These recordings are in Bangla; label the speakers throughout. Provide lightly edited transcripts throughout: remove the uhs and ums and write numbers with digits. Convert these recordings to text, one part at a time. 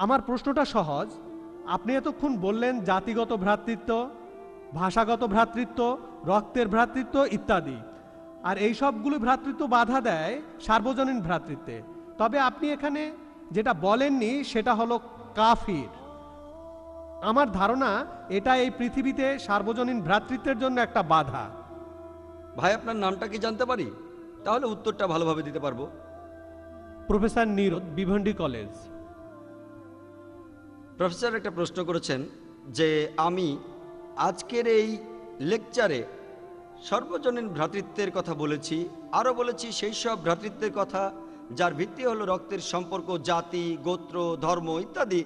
Speaker 1: আমার প্রশ্নটা সহজ। আপনি এতক্ষণ বললেন জাতিগত ভ্রাতৃত্ব, ভাষাগত ভ্রাতৃত্ব, রক্তের ভ্রাতৃত্ব ইত্যাদি, আর এই সবগুলো ভ্রাতৃত্ব বাধা দেয় সার্বজনীন ভ্রাতৃত্বে। তবে আপনি এখানে যেটা বলেননি সেটা হলো কাফির। আমার ধারণা এটা এই পৃথিবীতে সার্বজনীন ভ্রাতৃত্বের জন্য একটা বাধা।
Speaker 2: ভাই, আপনার নামটা কি জানতে পারি? তাহলে উত্তরটা ভালোভাবে দিতে পারবো।
Speaker 1: Professor Nirad, Bhiwandi college.
Speaker 2: Professor একটা প্রশ্ন করেছেন যে আমি আজকের এই লেকচারে সর্বজনীন ভ্রাতৃত্বের কথা বলেছি, আরও বলেছি সেই সব ভ্রাতৃত্বের কথা যার ভিত্তি হলো রক্তের সম্পর্ক, জাতি, গোত্র, ধর্ম ইত্যাদি,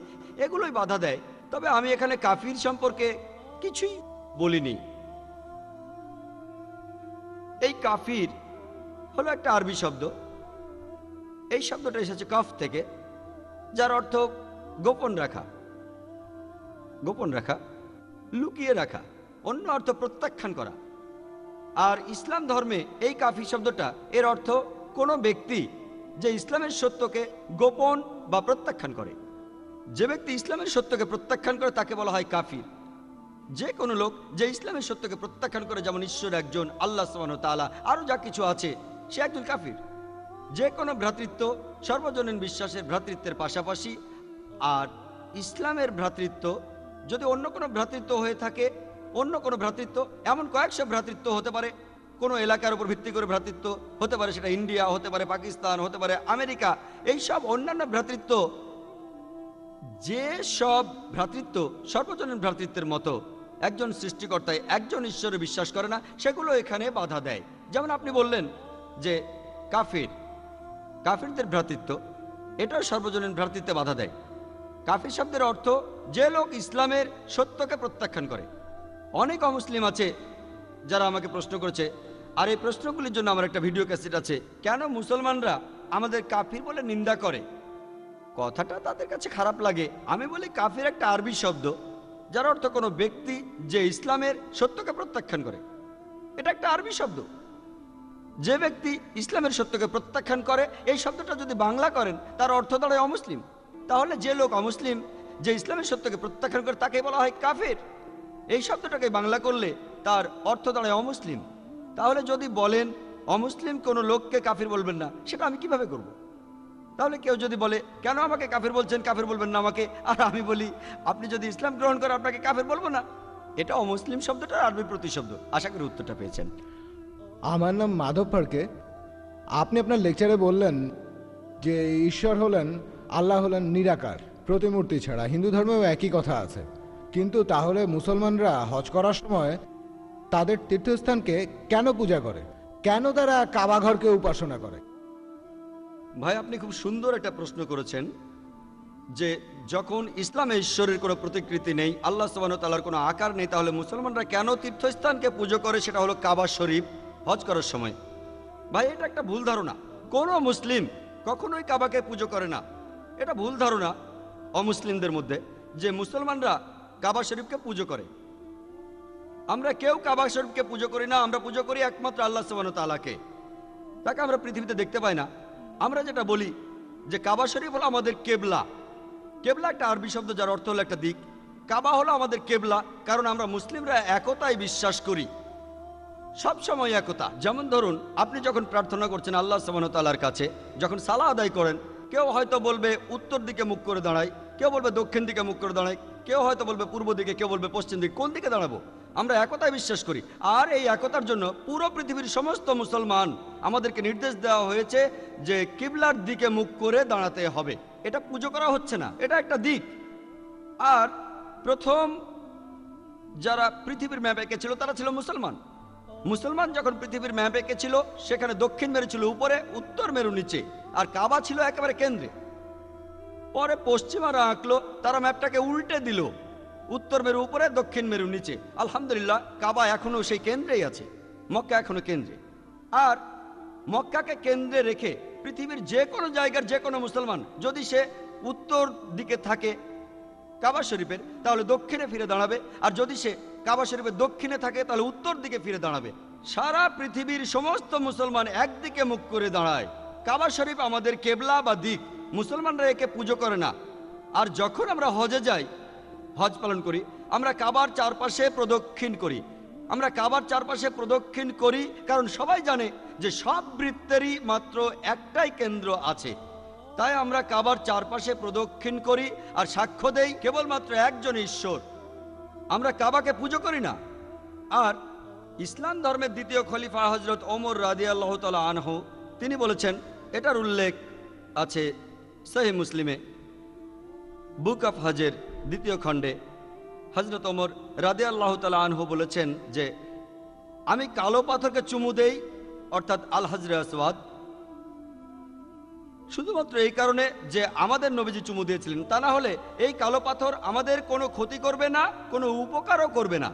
Speaker 2: এগুলোই বাধা দেয়। তবে আমি এখানে কাফির সম্পর্কে কিছুই বলিনি। এই কাফির হলো একটা আরবি শব্দ। এই শব্দটা এসেছে কফ থেকে, যার অর্থ গোপন রাখা, গোপন রাখা, লুকিয়ে রাখা, অন্য অর্থ প্রত্যাখ্যান করা। আর ইসলাম ধর্মে এই কাফির শব্দটা এর অর্থ কোনো ব্যক্তি যে ইসলামের সত্যকে গোপন বা প্রত্যাখ্যান করে। যে ব্যক্তি ইসলামের সত্যকে প্রত্যাখ্যান করে তাকে বলা হয় কাফির। যে কোনো লোক যে ইসলামের সত্যকে প্রত্যাখ্যান করে, যেমন ঈশ্বর একজন, আল্লাহ সুবহানাহু ওয়া তাআলা, আরও যা কিছু আছে, সে একজন কাফির। যে কোনো ভ্রাতৃত্ব সর্বজনীন বিশ্বাসের ভ্রাতৃত্বের পাশাপাশি, আর ইসলামের ভ্রাতৃত্ব যদি অন্য কোনো ভ্রাতৃত্ব হয়ে থাকে, অন্য কোনো ভ্রাতৃত্ব, এমন কয়েকশো ভ্রাতৃত্ব হতে পারে, কোনো এলাকার উপর ভিত্তি করে ভ্রাতৃত্ব হতে পারে, সেটা ইন্ডিয়া হতে পারে, পাকিস্তান হতে পারে, আমেরিকা, এই সব অন্যান্য ভ্রাতৃত্ব, যে সব ভ্রাতৃত্ব সর্বজনীন ভ্রাতৃত্বের মতো একজন সৃষ্টিকর্তায়, একজন ঈশ্বরে বিশ্বাস করে না, সেগুলো এখানে বাধা দেয়। যেমন আপনি বললেন যে কাফির, কাফিরদের ভ্রাতৃত্ব, এটাও সর্বজনীন ভ্রাতৃত্বে বাধা দেয়। কাফির শব্দের অর্থ যে লোক ইসলামের সত্যকে প্রত্যাখ্যান করে। অনেক অমুসলিম আছে যারা আমাকে প্রশ্ন করেছে, আর এই প্রশ্নগুলির জন্য আমার একটা ভিডিও ক্যাসেট আছে, কেন মুসলমানরা আমাদের কাফির বলে নিন্দা করে। কথাটা তাদের কাছে খারাপ লাগে। আমি বলি কাফির একটা আরবি শব্দ, যার অর্থ কোনো ব্যক্তি যে ইসলামের সত্যকে প্রত্যাখ্যান করে। এটা একটা আরবি শব্দ। যে ব্যক্তি ইসলামের সত্যকে প্রত্যাখ্যান করে, এই শব্দটা যদি বাংলা করেন তার অর্থ দাঁড়ায় অমুসলিম। তাহলে যে লোক অমুসলিম যে ইসলামের সত্যকে প্রত্যাখ্যান করে তাকে বলা হয় কাফের। এই শব্দটাকে বাংলা করলে তার অর্থ দাঁড়ায় অমুসলিম। তাহলে যদি বলেন অমুসলিম কোনো লোককে কাফির বলবেন না, সেটা আমি কিভাবে করব? তাহলে কেউ যদি বলে কেন আমাকে কাফের বলছেন, কাফের বলবেন না আমাকে, আর আমি বলি আপনি যদি ইসলাম গ্রহণ করেন আপনাকে কাফের বলবো না, এটা অমুসলিম শব্দটার আরবি প্রতিশব্দ। আশা করি উত্তরটা পেয়েছেন।
Speaker 3: আমার নাম মাধব ফারকে। আপনি আপনার লেকচারে বললেন যে ঈশ্বর হলেন, আল্লাহ হলেন নিরাকার, প্রতিমূর্তি ছাড়া। হিন্দু ধর্মেও একই কথা আছে। কিন্তু তাহলে মুসলমানরা হজ করার সময় তাদের তীর্থস্থানকে কেন পূজা করে? কেন তারা কাবা ঘরকে উপাসনা করে?
Speaker 2: ভাই, আপনি খুব সুন্দর একটা প্রশ্ন করেছেন যে যখন ইসলামে ঈশ্বরের কোনো প্রতিকৃতি নেই, আল্লাহ সুবহানাহু ওয়া তাআলার কোনো আকার নেই, তাহলে মুসলমানরা কেন তীর্থস্থানকে পুজো করে, সেটা হলো কাবা শরীফ, হজ করার সময়। ভাই, এটা একটা ভুল ধারণা। কোনো মুসলিম কখনোই কাবাকে পুজো করে না। এটা ভুল ধারণা অমুসলিমদের মধ্যে যে মুসলমানরা কাবা শরীফকে পুজো করে। আমরা কেউ কাবা শরীফকে পুজো করি না। আমরা পুজো করি একমাত্র আল্লাহ সুবহানাহু ওয়া তাআলাকে। তাকে আমরা পৃথিবীতে দেখতে পাই না। আমরা যেটা বলি যে কাবা শরীফ হলো আমাদের কেবলা। কেবলা একটা আরবি শব্দ, যার অর্থ হলো একটা দিক। কাবা হলো আমাদের কেবলা, কারণ আমরা মুসলিমরা একতায় বিশ্বাস করি, সব সময় একতা। যেমন ধরুন, আপনি যখন প্রার্থনা করছেন আল্লাহ সুবহানাহু ওয়া তাআলার কাছে, যখন সালাহ আদায় করেন, কেউ হয়তো বলবে উত্তর দিকে মুখ করে দাঁড়ায়, কেউ বলবে দক্ষিণ দিকে মুখ করে দাঁড়ায়, কেউ হয়তো বলবে পূর্ব দিকে, কেউ বলবে পশ্চিম দিকে। কোন দিকে দাঁড়াবো? আমরা একতায় বিশ্বাস করি। আর এই একতার জন্য পুরো পৃথিবীর সমস্ত মুসলমান আমাদেরকে নির্দেশ দেওয়া হয়েছে যে কিবলার দিকে মুখ করে দাঁড়াতে হবে। এটা পুজো করা হচ্ছে না, এটা একটা দিক। আর প্রথম যারা পৃথিবীর ম্যাপ এঁকেছিল তারা ছিল মুসলমান। মুসলমান যখন পৃথিবীর ম্যাপ এঁকেছিল, সেখানে দক্ষিণ মেরু ছিল উপরে, উত্তর মেরু নিচে, আর কাবা ছিল একেবারে কেন্দ্রে। পরে পশ্চিমারা আঁকলো, তারা ম্যাপটাকে উল্টে দিল, উত্তর মেরু উপরে, দক্ষিণ মেরু নিচে। আলহামদুলিল্লাহ, কাবা এখনো সেই কেন্দ্রেই আছে, মক্কা এখনো কেন্দ্রে। আর মক্কাকে কেন্দ্রে রেখে পৃথিবীর যে কোনো জায়গার যে কোনো মুসলমান যদি সে উত্তর দিকে থাকে কাবা শরীফের, তাহলে দক্ষিণে ফিরে দাঁড়াবে। আর যদি সে কাবা শরীফের দক্ষিণে থাকে তাহলে উত্তর দিকে ফিরে দাঁড়াবে। সারা পৃথিবীর সমস্ত মুসলমান একদিকে মুখ করে দাঁড়ায়। কাবা শরীফ আমাদের কেবলা বা দিক। মুসলমানরা একে পুজো করে না। আর যখন আমরা হজে যাই, হজ পালন করি, আমরা কাবার চারপাশে প্রদক্ষিণ করি। আমরা কাবার চারপাশে প্রদক্ষিণ করি কারণ সবাই জানে যে সব বৃত্তেরই মাত্র একটাই কেন্দ্র আছে। তাই আমরা কাবার চারপাশে প্রদক্ষিণ করি আর সাক্ষ্য দেই কেবলমাত্র একজন ঈশ্বর। আমরা কাবাকে পুজো করি না। আর ইসলাম ধর্মের দ্বিতীয় খলিফা হজরত ওমর রাদিয়াল্লাহু তাআলা আনহু তিনি বলেছেন, এটার উল্লেখ আছে সহিহ মুসলিমে, বুক অফ হজের দ্বিতীয় খণ্ডে। হজরত ওমর রাদিয়াল্লাহু তাআলা আনহু বলেছেন যে আমি কালো পাথরকে চুমু দেই, অর্থাৎ আল হাজরে আসওয়াদ, শুধুমাত্র এই কারণে যে আমাদের নবীজি চুমু দিয়েছিলেন। তা না হলে এই কালো পাথর আমাদের কোনো ক্ষতি করবে না, কোনো উপকারও করবে না।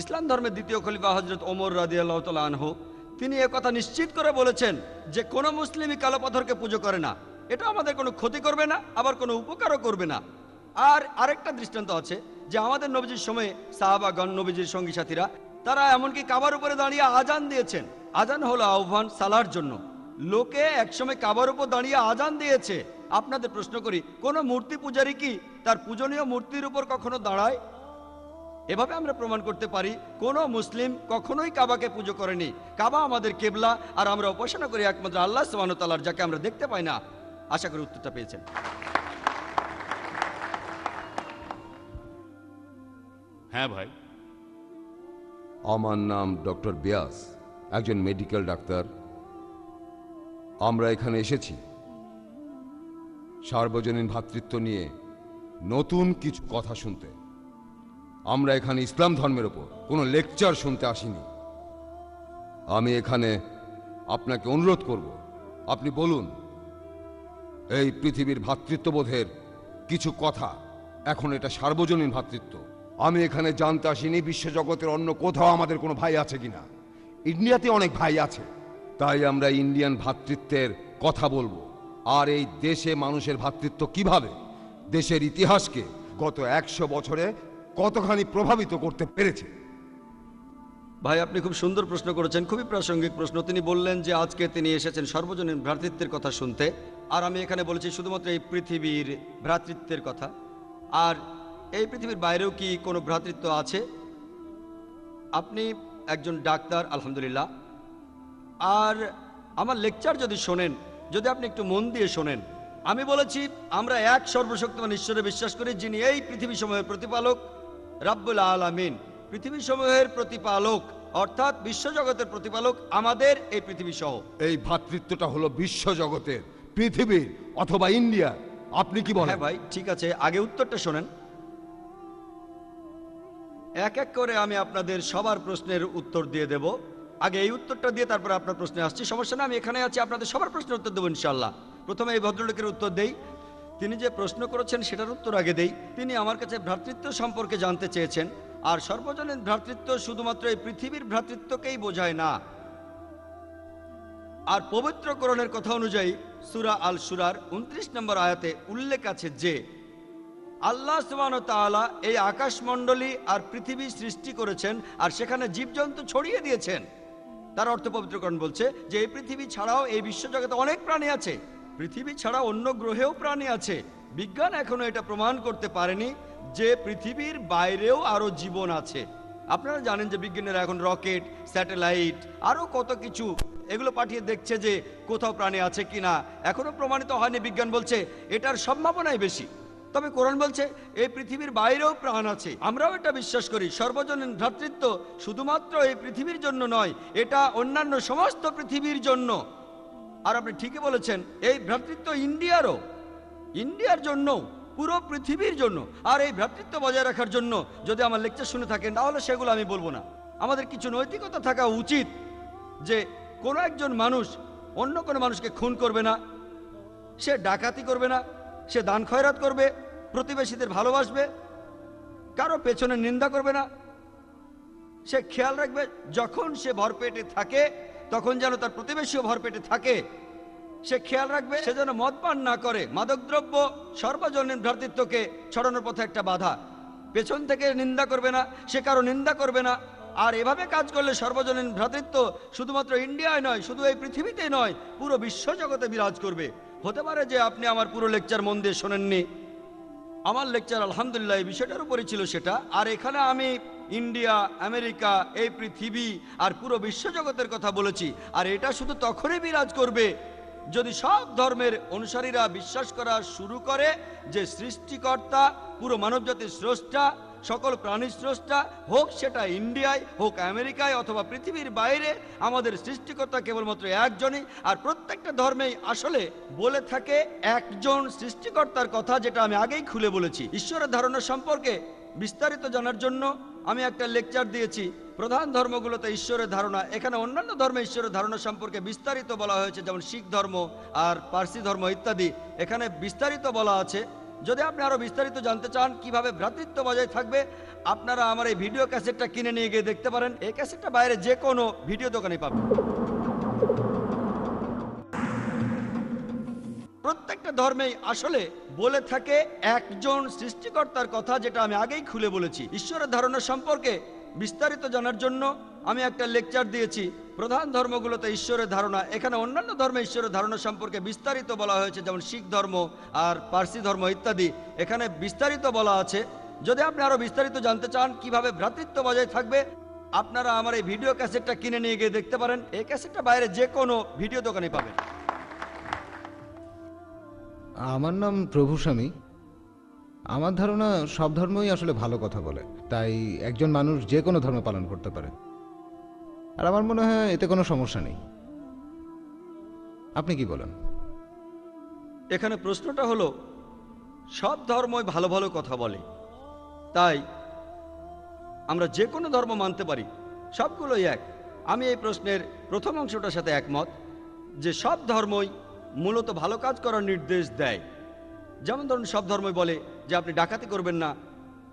Speaker 2: ইসলাম ধর্মের দ্বিতীয় খলিফা হজরত ওমর রাদিয়াল্লাহু তাআলা আনহু তিনি একথা নিশ্চিত করে বলেছেন যে কোনো মুসলিমই কালো পাথরকে পুজো করে না, এটা আমাদের কোনো ক্ষতি করবে না, আবার কোনো উপকারও করবে না। আর আরেকটা দৃষ্টান্ত আছে যে আমাদের নবীজির সময়ে সাহাবাগণ, নবীজির সঙ্গী সাথীরা, তারা এমনকি কাবার উপরে দাঁড়িয়ে আজান দিয়েছেন। আজান হলো আহ্বান সালার জন্য। লোকে একসময় কাবার উপর দাঁড়িয়ে আজান দিয়েছে। আপনাদের প্রশ্ন করি, কোন মূর্তি পূজারী কি তার পূজনীয় মূর্তির উপর কখনো দাঁড়ায়? এভাবে আমরা প্রমাণ করতে পারি কোন মুসলিম কখনোই কাবাকে পুজো করেনি। কাবা আমাদের কেবলা, আর আমরা উপাসনা করি একমাত্র আল্লাহ সুবহানাহু ওয়া তাআলার, যাকে আমরা দেখতে পাই না। আশা করি উত্তরটা পেয়েছেন।
Speaker 4: হ্যাঁ ভাই।
Speaker 5: আমার নাম ডক্টর বিয়াস, একজন মেডিকেল ডাক্তার। আমরা এখানে এসেছি সার্বজনীন ভ্রাতৃত্ব নিয়ে নতুন কিছু কথা শুনতে। আমরা এখানে ইসলাম ধর্মের ওপর কোনো লেকচার শুনতে আসিনি। আমি এখানে আপনাকে অনুরোধ করব, আপনি বলুন এই পৃথিবীর ভ্রাতৃত্ববোধের কিছু কথা। এখন এটা সার্বজনীন ভ্রাতৃত্ব। আমি এখানে জানতে আসিনি বিশ্বজগতের অন্য কোথাও আমাদের কোনো ভাই আছে কিনা। ইন্ডিয়াতে অনেক ভাই আছে, তাই আমরা ইন্ডিয়ান ভ্রাতৃত্বের কথা বলবো। আর এই দেশে মানুষের ভ্রাতৃত্ব কিভাবে দেশের ইতিহাসকে গত 100 বছরে কতখানি প্রভাবিত করতে পেরেছে।
Speaker 2: ভাই, আপনি খুব সুন্দর প্রশ্ন করেছেন, খুবই প্রাসঙ্গিক প্রশ্ন। তিনি বললেন যে আজকে তিনি এসেছেন সর্বজনীন ভ্রাতৃত্বের কথা শুনতে, আর আমি এখানে বলেছি শুধুমাত্র এই পৃথিবীর ভ্রাতৃত্বের কথা। আর এই পৃথিবীর বাইরেও কি কোনো ভ্রাতৃত্ব আছে? আপনি একজন ডাক্তার, আলহামদুলিল্লাহ। আর আমার লেকচার যদি শোনেন, যদি আপনি একটু মন দিয়ে শোনেন, আমি বলেছি আমরা এক সর্বশক্তিমান ঈশ্বরে বিশ্বাস করি, যিনি এই পৃথিবী সমূহের প্রতিপালক, রাব্বুল আলামিন। পৃথিবী সমূহের প্রতিপালক অর্থাৎ বিশ্বজগতের প্রতিপালক আমাদের এই পৃথিবী সহ।
Speaker 5: এই ভ্রাতৃত্বটা হলো বিশ্বজগতের, পৃথিবীর অথবা ইন্ডিয়া। আপনি কি বলেন?
Speaker 2: হ্যাঁ ভাই, ঠিক আছে, আগে উত্তরটা শোনেন। এক এক করে আমি আপনাদের সবার প্রশ্নের উত্তর দিয়ে দেব। আগে এই উত্তরটা দিয়ে তারপরে আপনার প্রশ্নে আসছি, সমস্যা না। আমি এখানে আছি, আপনাদের সবার প্রশ্নের উত্তর দেবো ইনশাল্লাহ। প্রথমে এই ভদ্রলোকের উত্তর দেই। তিনি যে প্রশ্ন করেছেন সেটার উত্তর আগে দেই। তিনি আমার কাছে ভ্রাতৃত্ব সম্পর্কে জানতে চেয়েছেন। আর সর্বজনীন ভ্রাতৃত্ব শুধুমাত্র এই পৃথিবীর ভ্রাতৃত্বকেই বোঝায় না। আর পবিত্র কোরআনের কথা অনুযায়ী সূরা আল শুরার 29 নম্বর আয়াতে উল্লেখ আছে যে আল্লাহ সুবহানাহু ওয়া তাআলা এই আকাশমণ্ডলী আর পৃথিবী সৃষ্টি করেছেন আর সেখানে জীবজন্তু ছড়িয়ে দিয়েছেন। তার অর্থ পবিত্রকরণ বলছে যে এই পৃথিবী ছাড়াও এই বিশ্বজগতে অনেক প্রাণী আছে। পৃথিবী ছাড়া অন্য গ্রহেও প্রাণী আছে। বিজ্ঞান এখনো এটা প্রমাণ করতে পারেনি যে পৃথিবীর বাইরেও আরো জীবন আছে। আপনারা জানেন যে বিজ্ঞানীরা এখন রকেট, স্যাটেলাইট, আরো কত কিছু এগুলো পাঠিয়ে দেখছে যে কোথাও প্রাণী আছে কিনা। এখনো প্রমাণিত হয়নি। বিজ্ঞান বলছে এটার সম্ভাবনাই বেশি। তবে কোরআন বলছে এই পৃথিবীর বাইরেও প্রাণ আছে। আমরাও এটা বিশ্বাস করি। সর্বজনীন ভ্রাতৃত্ব শুধুমাত্র এই পৃথিবীর জন্য নয়, এটা অন্যান্য সমস্ত পৃথিবীর জন্য। আর আপনি ঠিকই বলেছেন, এই ভ্রাতৃত্ব ইন্ডিয়ার জন্য, পুরো পৃথিবীর জন্য। আর এই ভ্রাতৃত্ব বজায় রাখার জন্য যদি আমার লেকচার শুনে থাকেন তাহলে সেগুলো আমি বলবো না। আমাদের কিছু নৈতিকতা থাকা উচিত যে কোনো একজন মানুষ অন্য কোনো মানুষকে খুন করবে না, সে ডাকাতি করবে না, সে দান খয়রাত করবে, প্রতিবেশীদের ভালোবাসবে, কারো পেছনে নিন্দা করবে না। সে খেয়াল রাখবে যখন সে ভরপেটে থাকে তখন যেন তার প্রতিবেশীও ভরপেটে থাকে। সে খেয়াল রাখবে সে যেন মদ পান না করে। মাদকদ্রব্য সর্বজনীন ভ্রাতৃত্বকে ছড়ানোর পথে একটা বাধা। পেছন থেকে নিন্দা করবে না, সে কারো নিন্দা করবে না। আর এভাবে কাজ করলে সর্বজনীন ভ্রাতৃত্ব শুধুমাত্র ইন্ডিয়ায় নয়, শুধু এই পৃথিবীতেই নয়, পুরো বিশ্বজগতে বিরাজ করবে। হতে পারে যে আপনি আমার পুরো লেকচার মন দিয়ে শোনেননি, আমার লেকচার আলহামদুলিল্লাহ এই বিষয়টার উপরই ছিল সেটা। আর এখানে আমি ইন্ডিয়া, আমেরিকা, এই পৃথিবী আর পুরো বিশ্বজগতের কথা বলেছি। আর এটা শুধু তখনই বিরাজ করবে যদি সব ধর্মের অনুসারীরা বিশ্বাস করা শুরু করে যে সৃষ্টিকর্তা, পুরো মানবজাতির স্রষ্টা, সকল প্রাণীর স্রষ্টা, হোক সেটা ইন্ডিয়ায়, হোক আমেরিকায় অথবা পৃথিবীর বাইরে, আমাদের সৃষ্টিকর্তা কেবলমাত্র একজনই। আর প্রত্যেকটা ধর্মেই আসলে বলে থাকে একজন সৃষ্টিকর্তার কথা, যেটা আমি আগেই খুলে বলেছি। ঈশ্বরের ধারণা সম্পর্কে বিস্তারিত জানার জন্য আমি একটা লেকচার দিয়েছি, প্রধান ধর্মগুলোতে ঈশ্বরের ধারণা। এখানে অন্যান্য ধর্মে ঈশ্বরের ধারণা সম্পর্কে বিস্তারিত বলা হয়েছে, যেমন শিখ ধর্ম আর পার্সি ধর্ম ইত্যাদি। এখানে বিস্তারিত বলা আছে। যদি আপনি আরো বিস্তারিত জানতে চান কিভাবে ভ্রাতৃত্ব বজায় থাকবে, আপনারা আমার এই ভিডিও ক্যাসেটটা কিনে নিয়ে গিয়ে দেখতে পারেন। এই ক্যাসেটটা বাইরে যে কোনো ভিডিও দোকানে পাবেন। প্রত্যেকটা ধর্মেই আসলে বলে থাকে একজন সৃষ্টিকর্তার কথা, যেটা আমি আগেই খুলে বলেছি। ঈশ্বরের ধারণা সম্পর্কে বিস্তারিত জানার জন্য আমি একটা লেকচার দিয়েছি, প্রধান ধর্মগুলোতে ঈশ্বরের ধারণা। এখানে অন্যান্য ধর্মে ঈশ্বরের ধারণা সম্পর্কে বিস্তারিত বলা হয়েছে, যেমন শিখ ধর্ম আর পার্সি ধর্ম ইত্যাদি। এখানে বিস্তারিত বলা আছে। যদি আপনি আরো বিস্তারিত জানতে চান কিভাবে ভ্রাতৃত্ব বজায় থাকবে, আপনারা আমার এই ভিডিও ক্যাসেটটা কিনে নিয়ে গিয়ে দেখতে পারেন। এই ক্যাসেটটা বাইরে যে কোনো ভিডিও দোকানে পাবেন।
Speaker 3: আমার নাম প্রভু স্বামী। আমার ধারণা সব ধর্মই আসলে ভালো কথা বলে, তাই একজন মানুষ যে কোনো ধর্ম পালন করতে পারে। আর আমার মনে হয় এতে কোনো সমস্যা নেই। আপনি কি বলেন?
Speaker 2: এখানে প্রশ্নটা হলো, সব ধর্মই ভালো ভালো কথা বলে, তাই আমরা যে কোনো ধর্ম মানতে পারি, সবগুলোই এক। আমি এই প্রশ্নের প্রথম অংশটার সাথে একমত যে সব ধর্মই মূলত ভালো কাজ করার নির্দেশ দেয়। যেমন ধরুন, সব ধর্মই বলে যে আপনি ডাকাতি করবেন না,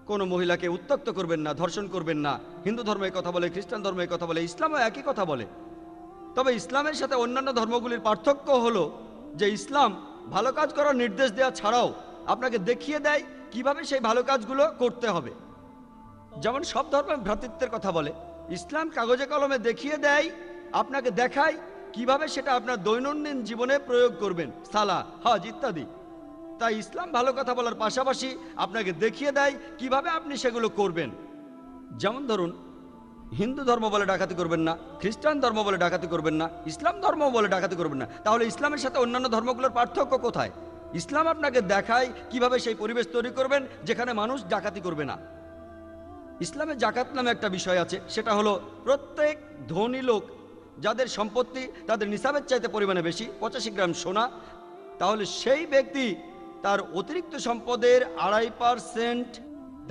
Speaker 2: কোনো মহিলাকে উত্ত্যক্ত করবেন না, ধর্ষণ করবেন না। হিন্দু ধর্ম এই কথা বলে, খ্রিস্টান ধর্ম এই কথা বলে, ইসলামও একই কথা বলে। তবে ইসলামের সাথে অন্যান্য ধর্মগুলির পার্থক্য হলো যে ইসলাম ভালো কাজ করার নির্দেশ দেওয়া ছাড়াও আপনাকে দেখিয়ে দেয় কিভাবে সেই ভালো কাজগুলো করতে হবে। যেমন সব ধর্ম ভ্রাতৃত্বের কথা বলে, ইসলাম কাগজে কলমে দেখিয়ে দেয়, আপনাকে দেখায় কিভাবে সেটা আপনার দৈনন্দিন জীবনে প্রয়োগ করবেন, সালাহ, হজ ইত্যাদি। তাই ইসলাম ভালো কথা বলার পাশাপাশি আপনাকে দেখিয়ে দেয় কিভাবে আপনি সেগুলো করবেন। যেমন ধরুন, হিন্দু ধর্ম বলে ডাকাতি করবেন না, খ্রিস্টান ধর্ম বলে ডাকাতি করবেন না, ইসলাম ধর্ম বলে ডাকাতি করবেন না। তাহলে ইসলামের সাথে অন্যান্য ধর্মগুলোর পার্থক্য কোথায়? ইসলাম আপনাকে দেখায় কিভাবে সেই পরিবেশ তৈরি করবেন যেখানে মানুষ ডাকাতি করবে না। ইসলামে জাকাত নামে একটা বিষয় আছে, সেটা হলো প্রত্যেক ধনী লোক যাদের সম্পত্তি তাদের নিসাবের চাইতে পরিমাণে বেশি, 85 গ্রাম সোনা, তাহলে সেই ব্যক্তি তার অতিরিক্ত সম্পদের 2.5%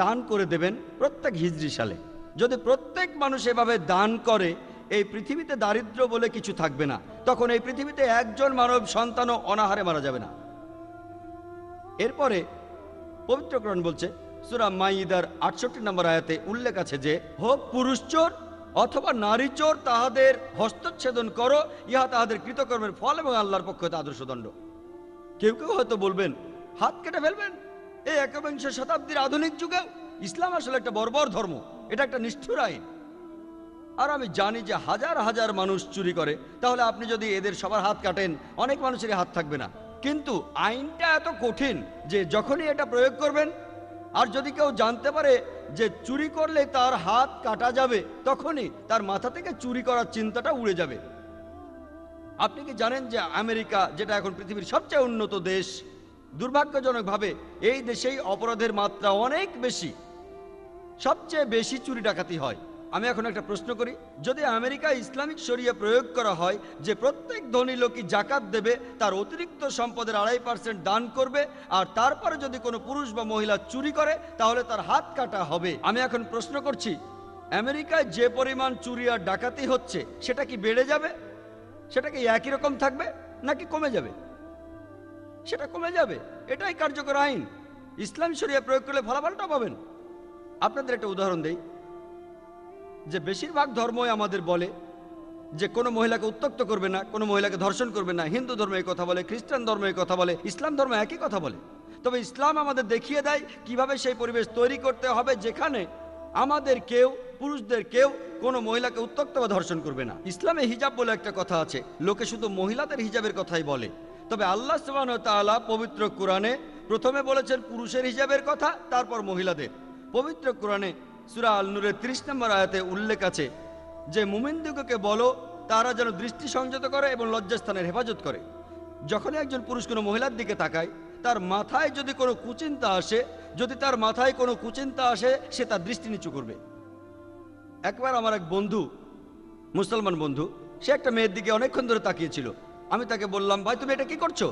Speaker 2: দান করে দেবেন প্রত্যেক হিজরি সালে। যদি প্রত্যেক মানুষ এভাবে দান করে, এই পৃথিবীতে দারিদ্র বলে কিছু থাকবে না। তখন এই পৃথিবীতে একজন মানব সন্তানও অনাহারে মারা যাবে না। এরপরে পবিত্র কোরআন বলছে, সূরা মাইদার 68 নম্বর আয়াতে উল্লেখ আছে যে, হোক পুরুষ চোর অথবা নারী চোর, তাহাদের হস্তচ্ছেদন করো, ইহা তাহাদের কৃতকর্মের ফল এবং আল্লাহর পক্ষ হতে আদর্শ দণ্ড। কেউ কেউ হয়তো বলবেন, হাত কেটে ফেলবেন। এই 21 শতাব্দীর আধুনিক যুগেও ইসলাম আসলে একটা বর্বর ধর্ম, এটা একটা নিষ্ঠুর আইন। আর আমি জানি যে হাজার হাজার মানুষ চুরি করে, তাহলে আপনি যদি এদের সবার হাত কাটেন, অনেক মানুষেরই হাত থাকবে না। কিন্তু আইনটা এত কঠিন যে যখনই এটা প্রয়োগ করবেন, আর যদি কেউ জানতে পারে যে চুরি করলে তার হাত কাটা যাবে, তখনই তার মাথা থেকে চুরি করার চিন্তাটা উড়ে যাবে। আপনি কি জানেন যে আমেরিকা, যেটা এখন পৃথিবীর সবচেয়ে উন্নত দেশ, দুর্ভাগ্যজনকভাবে এই দেশেই অপরাধের মাত্রা অনেক বেশি, সবচেয়ে বেশি চুরি ডাকাতি হয়। আমি এখন একটা প্রশ্ন করি, যদি আমেরিকায় ইসলামিক শরিয়া প্রয়োগ করা হয় যে প্রত্যেক ধনী লোকই জাকাত দেবে, তার অতিরিক্ত সম্পদের 2.5% দান করবে, আর তারপরে যদি কোনো পুরুষ বা মহিলা চুরি করে তাহলে তার হাত কাটা হবে। আমি এখন প্রশ্ন করছি, আমেরিকায় যে পরিমাণ চুরি আর ডাকাতি হচ্ছে, সেটা কি বেড়ে যাবে? সেটা কি একই রকম থাকবে নাকি কমে যাবে? সেটা কমে যাবে। এটাই কার্যকর আইন। ইসলাম শরিয়া প্রয়োগ করলে ফলাফলটা পাবেন। আপনাদের একটা উদাহরণ দেই, যে বেশিরভাগ ধর্মই আমাদের বলে যে কোনো মহিলাকে উত্ত্যক্ত করবে না, কোনো মহিলাকে ধর্ষণ করবে না। হিন্দু ধর্ম এই কথা বলে, খ্রিস্টান ধর্ম এই কথা বলে, ইসলাম ধর্ম একই কথা বলে। তবে ইসলাম আমাদের দেখিয়ে দেয় কিভাবে সেই পরিবেশ তৈরি করতে হবে যেখানে আমাদের কেউ, পুরুষদের কেউ কোনো মহিলাকে উত্ত্যক্ত বা ধর্ষণ করবে না। ইসলামে হিজাব বলে একটা কথা আছে, লোকে শুধু মহিলাদের হিজাবের কথাই বলে। তবে আল্লাহ সুবহানাহু ওয়া তাআলা পবিত্র কোরআনে প্রথমে বলেছেন পুরুষের হিজাবের কথা, তারপর মহিলাদের। পবিত্র কোরআনে সূরা আল নূরের 30 নম্বর আয়াতে উল্লেখ আছে যে মুমিনদিগকে বলো তারা যেন দৃষ্টি সংযত করে এবং লজ্জাস্থানের হেফাজত করে। যখন একজন পুরুষ কোনো মহিলার দিকে তাকায়, তার মাথায় যদি কোনো কুচিন্তা আসে, সে তার দৃষ্টি নিচু করবে। একবার আমার এক বন্ধু, মুসলমান বন্ধু, সে একটা মেয়ের দিকে অনেকক্ষণ ধরে তাকিয়েছিল। আমি তাকে বললাম, ভাই তুমি এটা কি করছো?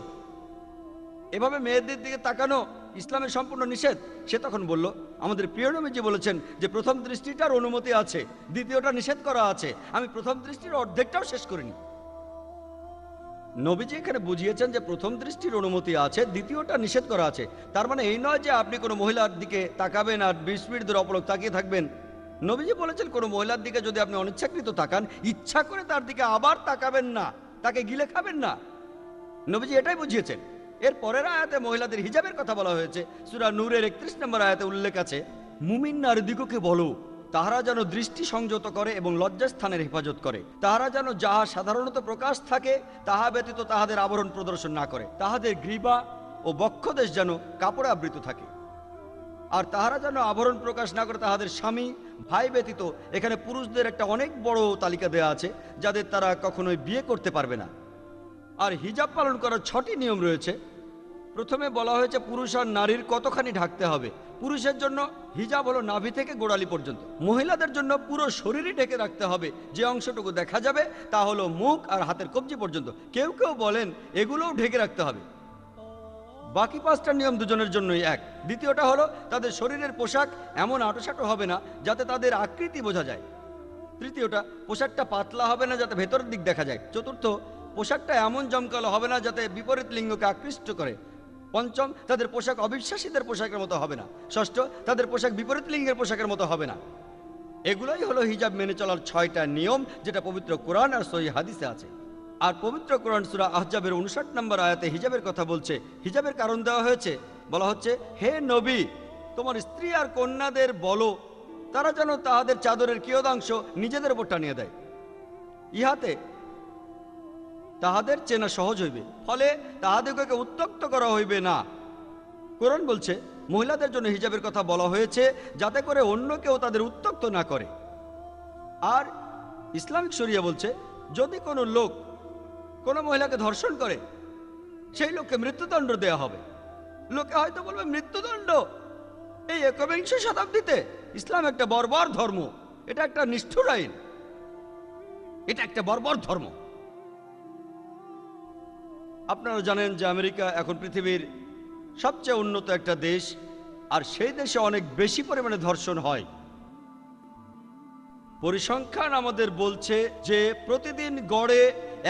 Speaker 2: এভাবে মেয়েদের দিকে তাকানো ইসলামের সম্পূর্ণ নিষেধ। সে তখন বলল, আমাদের প্রিয় নবীজি বলেছেন যে প্রথম দৃষ্টিটার অনুমতি আছে, দ্বিতীয়টা নিষেধ করা আছে। আমি প্রথম দৃষ্টির অর্ধেকটাও শেষ করিনি। নবীজি এখানে বুঝিয়েছেন যে প্রথম দৃষ্টির অনুমতি আছে, দ্বিতীয়টা নিষেধ করা আছে। তার মানে এই নয় যে আপনি কোনো মহিলার দিকে তাকাবেন আর 20 মিনিট ধরে অপলক তাকিয়ে থাকবেন। নবীজি বলেছেন কোনো মহিলার দিকে যদি আপনি অনিচ্ছাকৃত তাকান, ইচ্ছা করে তার দিকে আবার তাকাবেন না, তাকে গিলে খাবেন না। নবীজি এটাই বুঝিয়েছেন। এর পরের আয়াতে মহিলাদের হিজাবের কথা বলা হয়েছে। সূরা নূরের 31 নম্বর আয়াতে উল্লেখ আছে, মুমিন নারীদিগকে বলো তাহারা যেন দৃষ্টি সংযত করে এবং লজ্জাস্থানের হেফাজত করে। তাহারা যেন যাহা সাধারণত প্রকাশ থাকে তাহা ব্যতীত তাহাদের আবরণ প্রদর্শন না করে। তাহাদের গ্রীবা ও বক্ষদেশ যেন কাপড়ে আবৃত থাকে। আর তাহারা যেন আভরণ প্রকাশ না করে তাহাদের স্বামী, ভাই ব্যতীত। এখানে পুরুষদের একটা অনেক বড় তালিকা দেওয়া আছে যাদের তারা কখনোই বিয়ে করতে পারবে না। আর হিজাব পালন করার 6টি নিয়ম রয়েছে। প্রথমে বলা হয়েছে পুরুষ আর নারীর কতখানি ঢাকতে হবে। পুরুষের জন্য হিজাব হলো নাভি থেকে গোড়ালি পর্যন্ত। মহিলাদের জন্য পুরো শরীরই ঢেকে রাখতে হবে। যে অংশটুকু দেখা যাবে তা হলো মুখ আর হাতের কবজি পর্যন্ত। কেউ কেউ বলেন এগুলোও ঢেকে রাখতে হবে। বাকি 5টা নিয়ম দুজনের জন্যই এক। দ্বিতীয়টা হলো তাদের শরীরের পোশাক এমন আঁটোসাঁটো হবে না যাতে তাদের আকৃতি বোঝা যায়। তৃতীয়টা, পোশাকটা পাতলা হবে না যাতে ভেতরের দিক দেখা যায়। চতুর্থ, পোশাকটা এমন জমকালো হবে না যাতে বিপরীত লিঙ্গকে আকৃষ্ট করে। পঞ্চম, তাদের পোশাক অবিশ্বাসীদের পোশাকের মতো হবে না। ষষ্ঠ, তাদের পোশাক বিপরীত লিঙ্গের পোশাকের মতো হবে না। এগুলোই হলো হিজাব মেনে চলার 6টা নিয়ম, যেটা পবিত্র কোরআন আর সহিহ হাদিসে আছে। আর পবিত্র কোরআন সূরা আহজাবের 59 নম্বর আয়াতে হিজাবের কথা বলছে। হিজাবের কারণ দেওয়া হয়েছে, বলা হচ্ছে, হে নবী, তোমার স্ত্রী আর কন্যাদের বলো তারা যেন তাহাদের চাদরের কিয়দাংশ নিজেদের উপর টানিয়ে দেয়, ইহাতে তাহাদের চেনা সহজ হইবে, ফলে তাহাদেরকে উত্ত্যক্ত করা হইবে না। কোরআন বলছে মহিলাদের জন্য হিজাবের কথা বলা হয়েছে যাতে করে অন্য কেউ তাদের উত্ত্যক্ত না করে। আর ইসলামিক শরিয়া বলছে যদি কোনো লোক কোনো মহিলাকে ধর্ষণ করে সেই লোককে মৃত্যুদণ্ড দেওয়া হবে। লোকে হয়তো বলবে মৃত্যুদণ্ড এই 21শ শতাব্দীতে? ইসলাম একটা বর্বর ধর্ম, এটা একটা নিষ্ঠুর আইন, এটা একটা বর্বর ধর্ম। আপনারা জানেন যে আমেরিকা এখন পৃথিবীর সবচেয়ে উন্নত একটা দেশ, আর সেই দেশে অনেক বেশি পরিমাণে ধর্ষণ হয়। পরিসংখ্যান আমাদের বলছে যে প্রতিদিন গড়ে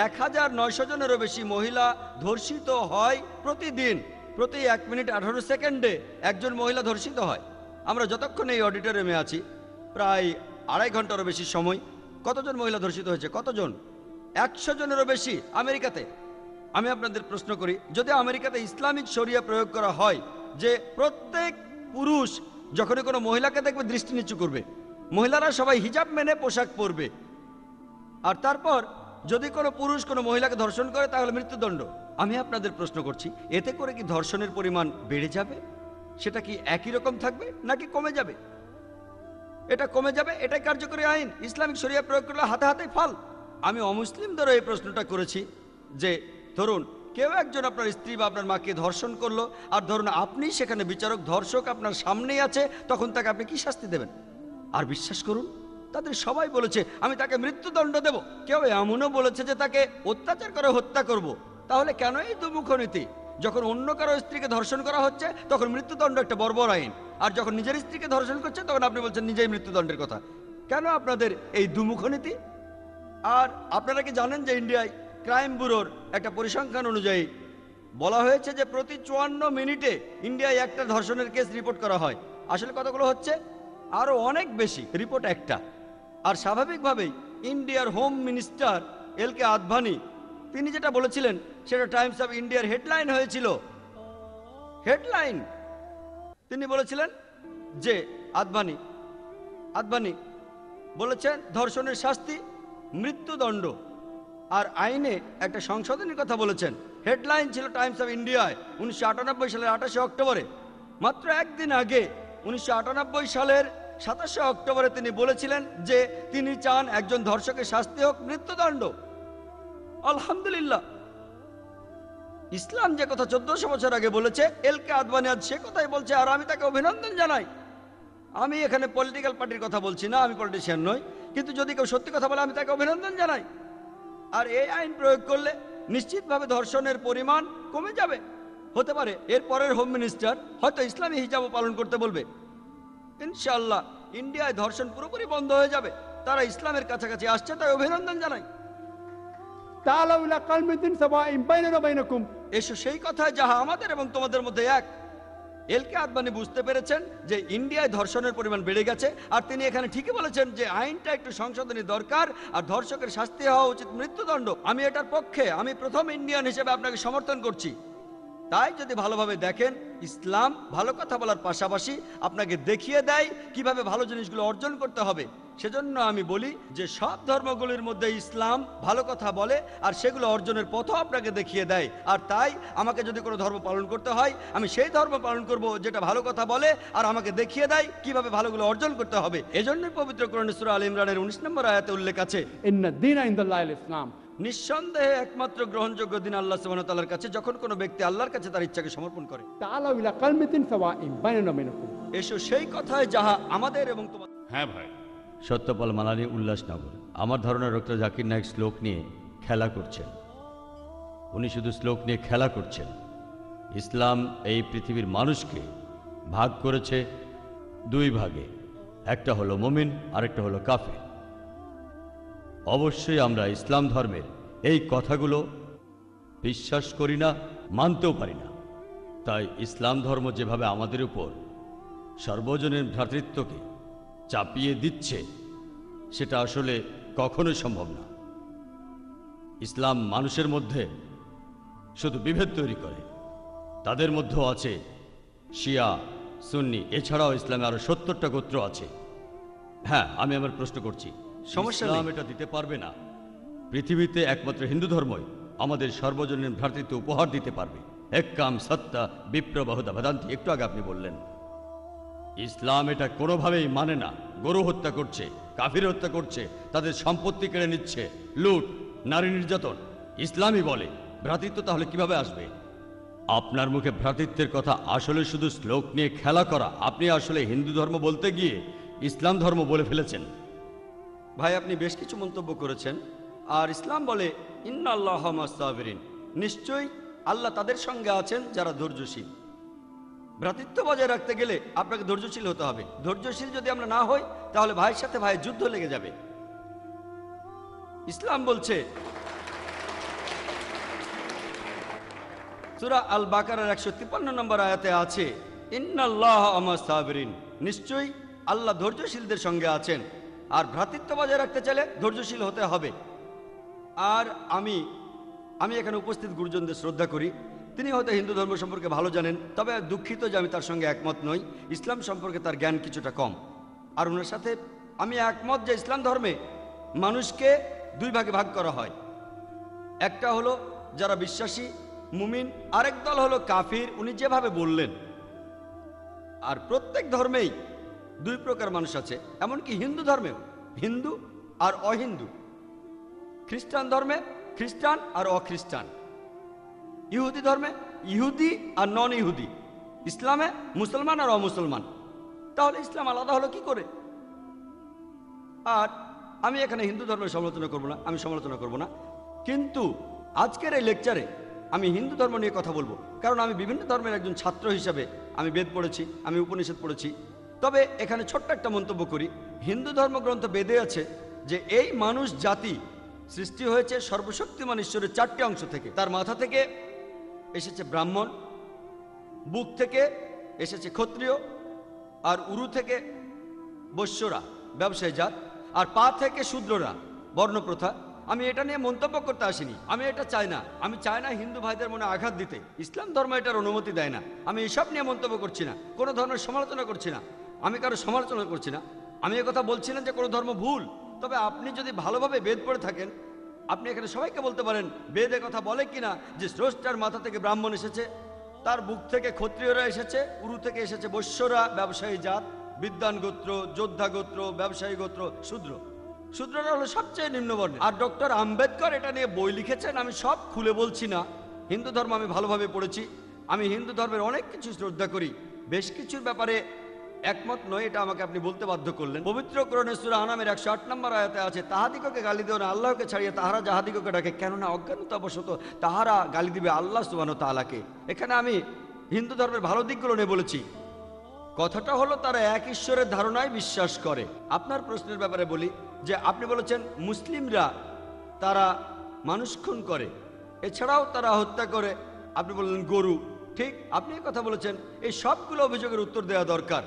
Speaker 2: 1900 জনেরও বেশি মহিলা ধর্ষিত হয় প্রতিদিন। প্রতি 1 মিনিট 18 সেকেন্ডে একজন মহিলা ধর্ষিত হয়। আমরা যতক্ষণ এই অডিটোরিয়ামে আছি, প্রায় 2.5 ঘন্টারও বেশি সময়, কতজন মহিলা ধর্ষিত হয়েছে? কতজন? 100 জনেরও বেশি আমেরিকাতে। আমি আপনাদের প্রশ্ন করি, যদি আমেরিকাতে ইসলামিক শরিয়া প্রয়োগ করা হয় যে প্রত্যেক পুরুষ যখনই কোনো মহিলাকে দেখবে দৃষ্টি নিচু করবে, মহিলারা সবাই হিজাব মেনে পোশাক পরবে, আর তারপর যদি কোনো পুরুষ কোনো মহিলাকে ধর্ষণ করে তাহলে মৃত্যুদণ্ড, আমি আপনাদের প্রশ্ন করছি, এতে করে কি ধর্ষণের পরিমাণ বেড়ে যাবে? সেটা কি একই রকম থাকবে নাকি কমে যাবে? এটা কমে যাবে। এটাই কার্যকরী আইন। ইসলামিক শরিয়া প্রয়োগ করলে হাতে হাতেই ফল। আমি অমুসলিমদেরও এই প্রশ্নটা করেছি যে ধরুন কেউ একজন আপনার স্ত্রী বা আপনার মাকে ধর্ষণ করলো, আর ধরুন আপনি সেখানে বিচারক, ধর্ষক আপনার সামনেই আছে, তখন তাকে আপনি কি শাস্তি দেবেন? আর বিশ্বাস করুন তাদের সবাই বলেছে আমি তাকে মৃত্যুদণ্ড দেব। কেউ এমনও বলেছে যে তাকে অত্যাচার করে হত্যা করব। তাহলে কেন এই দুমুখ নীতি? যখন অন্য কারো স্ত্রীকে ধর্ষণ করা হচ্ছে তখন মৃত্যুদণ্ড একটা বর্বর আইন, আর যখন নিজের স্ত্রীকে ধর্ষণ করছে তখন আপনি বলছেন নিজেই মৃত্যুদণ্ডের কথা। কেন আপনাদের এই দুমুখ নীতি? আর আপনারা কি জানেন যে ইন্ডিয়ায় ক্রাইম ব্যুরোর একটা পরিসংখ্যান অনুযায়ী বলা হয়েছে যে প্রতি 54 মিনিটে ইন্ডিয়ায় একটা ধর্ষণের কেস রিপোর্ট করা হয়। আসলে কতগুলো হচ্ছে? আরো অনেক বেশি, রিপোর্ট একটা। আর স্বাভাবিকভাবেই ইন্ডিয়ার হোম মিনিস্টার এলকে আদভানি তিনি যেটা বলেছিলেন সেটা টাইমস অফ ইন্ডিয়ার হেডলাইন হয়েছিল। হেডলাইন তিনি বলেছিলেন যে আদভানি বলেছেন ধর্ষণের শাস্তি মৃত্যুদণ্ড, আর আইনে একটা সংশোধনের কথা বলেছেন হেডলাইন ছিল টাইমস অফ ইন্ডিয়ায় 1998 সালের 28 অক্টোবরে। মাত্র একদিন আগে 1998 সালের 27 অক্টোবরে তিনি বলেছিলেন যে তিনি চান একজন ধর্ষকের শাস্তি হোক মৃত্যুদণ্ড। আলহামদুলিল্লাহ, ইসলাম যে কথা 1400 বছর আগে বলেছে, এলকে আদবানি আজ সে কথাই বলছে, আর আমি তাকে অভিনন্দন জানাই। আমি এখানে পলিটিক্যাল পার্টির কথা বলছি না, আমি পলিটিশিয়ান নই, কিন্তু যদি কেউ সত্যি কথা বলে আমি তাকে অভিনন্দন জানাই। আর এই আইন প্রয়োগ করলে নিশ্চিতভাবে ধর্ষণের পরিমাণ কমে যাবে। হতে পারে এর পরের হোম মিনিস্টার হয়তো ইসলামী হিজাবও পালন করতে বলবে। ইনশাআল্লাহ ইন্ডিয়ায় ধর্ষণ পুরোপুরি বন্ধ হয়ে যাবে। তারা ইসলামের কাছাকাছি আসছে, তাই অভিনন্দন জানাই।
Speaker 6: تعالوا إلى كلمة سواء بيننا وبينكم
Speaker 2: এসো সেই কথায় যাহা আমাদের এবং তোমাদের মধ্যে এক। এলকে আদবানি বুঝতে পেরেছেন যে ইন্ডিয়ায় ধর্ষণের পরিমাণ বেড়ে গেছে, আর তিনি এখানে ঠিকই বলেছেন যে আইনটা একটু সংশোধনী দরকার, আর ধর্ষকের শাস্তি হওয়া উচিত মৃত্যুদণ্ড। আমি এটার পক্ষে, আমি প্রথম ইন্ডিয়ান হিসেবে আপনাকে সমর্থন করছি। তাই যদি ভালোভাবে দেখেন, ইসলাম ভালো কথা বলার পাশাপাশি আপনাকে দেখিয়ে দেয় কিভাবে ভালো জিনিসগুলো অর্জন করতে হবে। সেজন্য আমি বলি যে সব ধর্মগুলির মধ্যে ইসলাম ভালো কথা বলে, আর সেগুলো অর্জনের পথও আপনাকে দেখিয়ে দেয়। আর তাই আমাকে যদি কোনো ধর্ম পালন করতে হয়, আমি সেই ধর্ম পালন করব যেটা ভালো কথা বলে আর আমাকে দেখিয়ে দেয় কিভাবে ভালোগুলো অর্জন করতে হবে। এজন্যই পবিত্র কোরআনে সূরা আল ইমরানের 19 নম্বর আয়াতে উল্লেখ আছে,
Speaker 6: إن الدين عند الله الإسلام
Speaker 2: নিঃসন্দেহে একমাত্র গ্রহণযোগ্য দিন আল্লাহ সুবহানাহু ওয়া তাআলার কাছে যখন কোনো ব্যক্তি আল্লাহর কাছে তার ইচ্ছাকে সমর্পণ করে।
Speaker 6: تعالوا إلى كلمة سواء بيننا وبينكم
Speaker 2: এসো সেই কথায় যাহা আমাদের এবং তোমাদের।
Speaker 4: হ্যাঁ ভাই,
Speaker 2: সত্যপাল মালানি, উল্লাসনগর। আমার ধারণা ডক্টর জাকির নায়েক শ্লোক নিয়ে খেলা করছেন। উনি শুধু শ্লোক নিয়ে খেলা করছেন। ইসলাম এই পৃথিবীর মানুষকে ভাগ করেছে দুই ভাগে, একটা হলো মুমিন, আরেকটা হলো কাফের। অবশ্যই আমরা ইসলাম ধর্মের এই কথাগুলো বিশ্বাস করি না, মানতেও পারি না। তাই ইসলাম ধর্ম যেভাবে আমাদের উপর সর্বজনীন ভ্রাতৃত্বকে চাপিয়ে দিচ্ছে, সেটা আসলে কখনোই সম্ভব না। ইসলাম মানুষের মধ্যে শুধু বিভেদ তৈরি করে। তাদের মধ্যেও আছে শিয়া, সুন্নি, এছাড়াও ইসলামে আরো 70টা গোত্র আছে। হ্যাঁ, আমি আমার প্রশ্ন করছি, ইসলাম এটা দিতে পারবে না। পৃথিবীতে একমাত্র হিন্দু ধর্মই আমাদের সর্বজনীন ভ্রাতৃত্ব উপহার দিতে পারবে। এক্কাম সত্তা বিপ্র বহুদা ভেদান্তি, একটু আগে আপনি বললেন। ইসলাম এটা কোনোভাবেই মানে না। গরু হত্যা করছে, কাফির হত্যা করছে, তাদের সম্পত্তি কেড়ে নিচ্ছে, লুট, নারী নির্যাতন। ইসলামই বলে ভ্রাতৃত্ব, তাহলে কিভাবে আসবে? আপনার মুখে ভ্রাতৃত্বের কথা আসলে শুধু শ্লোক নিয়ে খেলা করা। আপনি আসলে হিন্দু ধর্ম বলতে গিয়ে ইসলাম ধর্ম বলে ফেলেছেন। ভাই, আপনি বেশ কিছু মন্তব্য করেছেন। আর ইসলাম বলে ইন্নাল্লাহ মা'আস সাবিরিন, নিশ্চয়ই আল্লাহ তাদের সঙ্গে আছেন যারা ধৈর্যশীল। ভ্রাতৃত্ব বজায় রাখতে গেলে আপনাকে ধৈর্যশীল হতে হবে। ধৈর্যশীল যদি আমরা না হই, তাহলে ভাইয়ের সাথে ভাইয়ের যুদ্ধ লেগে যাবে। ইসলাম বলছে সূরা আল বাকারার 153 নম্বর আয়াতে আছে, ইন্নাল্লাহ মা'আস সাবিরিন, নিশ্চয়ই আল্লাহ ধৈর্যশীলদের সঙ্গে আছেন। আর ভ্রাতৃত্ব বজায় রাখতে চাইলে ধৈর্যশীল হতে হবে। আর আমি এখানে উপস্থিত গুরুজনদের শ্রদ্ধা করি। তিনি হয়তো হিন্দু ধর্ম সম্পর্কে ভালো জানেন, তবে দুঃখিত যে আমি তার সঙ্গে একমত নই। ইসলাম সম্পর্কে তার জ্ঞান কিছুটা কম। আর ওনার সাথে আমি একমত যে ইসলাম ধর্মে মানুষকে দুই ভাগে ভাগ করা হয়। একটা হলো যারা বিশ্বাসী মুমিন, আরেক দল হলো কাফির, উনি যেভাবে বললেন। আর প্রত্যেক ধর্মেই দুই প্রকার মানুষ আছে, এমনকি হিন্দু ধর্মেও হিন্দু আর অহিন্দু। খ্রিস্টান ধর্মে খ্রিস্টান আর অখ্রিস্টান, ইহুদি ধর্মে ইহুদি আর নন ইহুদি, ইসলামে মুসলমান আর অমুসলমান। তাহলে ইসলাম আলাদা হলো কি করে? আর আমি এখানে হিন্দু ধর্মের সমালোচনা করব না, আমি সমালোচনা করব না। কিন্তু আজকের এই লেকচারে আমি হিন্দু ধর্ম নিয়ে কথা বলবো, কারণ আমি বিভিন্ন ধর্মের একজন ছাত্র হিসাবে আমি বেদ পড়েছি, আমি উপনিষদ পড়েছি। তবে এখানে ছোট্ট একটা মন্তব্য করি। হিন্দু ধর্মগ্রন্থ বেদে আছে যে এই মানুষ জাতি সৃষ্টি হয়েছে সর্বশক্তিমান ঈশ্বরের 4টে অংশ থেকে। তার মাথা থেকে এসেছে ব্রাহ্মণ, বুক থেকে এসেছে ক্ষত্রিয়, আর উরু থেকে বৈশ্যরা ব্যবসায়ী জাত, আর পা থেকে শূদ্ররা বর্ণপ্রথা। আমি এটা নিয়ে মন্তব্য করতে আসিনি, আমি এটা চাই না। আমি চাই না হিন্দু ভাইদের মনে আঘাত দিতে। ইসলাম ধর্ম এটার অনুমতি দেয় না। আমি এসব নিয়ে মন্তব্য করছি না, কোনো ধর্মের সমালোচনা করছি না, আমি কারো সমালোচনা করছি না। আমি কথা বলছি না যে কোনো ধর্ম ভুল। তবে আপনি যদি ভালোভাবে বেদ পড়ে থাকেন, আপনি এখানে সবাইকে বলতে পারেন বেদে কথা বলে কিনা যে স্রষ্টার মাথা থেকে ব্রাহ্মণ এসেছে, তার বুক থেকে ক্ষত্রিয়রা এসেছে, উরু থেকে এসেছে বৈশ্যরা, ব্যবসায়ী জাত, বিদ্বান গোত্র, যোদ্ধা গোত্র, ব্যবসায়ী গোত্র, শূদ্র। শূদ্ররা হলো সবচেয়ে নিম্নবর্ণ। আর ডক্টর আম্বেদকর এটা নিয়ে বই লিখেছেন, আমি সব খুলে বলছি না। হিন্দু ধর্ম আমি ভালোভাবে পড়েছি, আমি হিন্দু ধর্মের অনেক কিছু শ্রদ্ধা করি, বেশ কিছুর ব্যাপারে একমত নয়, এটা আমাকে আপনি বলতে বাধ্য করলেন। পবিত্র কোরআনে সূরা আনামের 108 নম্বর আয়াতে আছে, তাহাদিগকে গালি দিও না আল্লাহকে ছাড়িয়ে তাহারা যাহাদিগকে ডাকে, কেননা অজ্ঞানতাবশত তাহারা গালি দিবে আল্লাহ সুবহানাহু ওয়া তাআলাকে। এখানে আমি হিন্দু ধর্মের ভালো দিকগুলো নিয়ে বলেছি। কথাটা হলো তারা এক ঈশ্বরের ধারণায় বিশ্বাস করে। আপনার প্রশ্নের ব্যাপারে বলি যে আপনি বলেছেন মুসলিমরা তারা মানুষ খুন করে, এছাড়াও তারা হত্যা করে, আপনি বললেন গরু, ঠিক আপনি এই কথা বলেছেন। এই সবগুলো অভিযোগের উত্তর দেওয়া দরকার,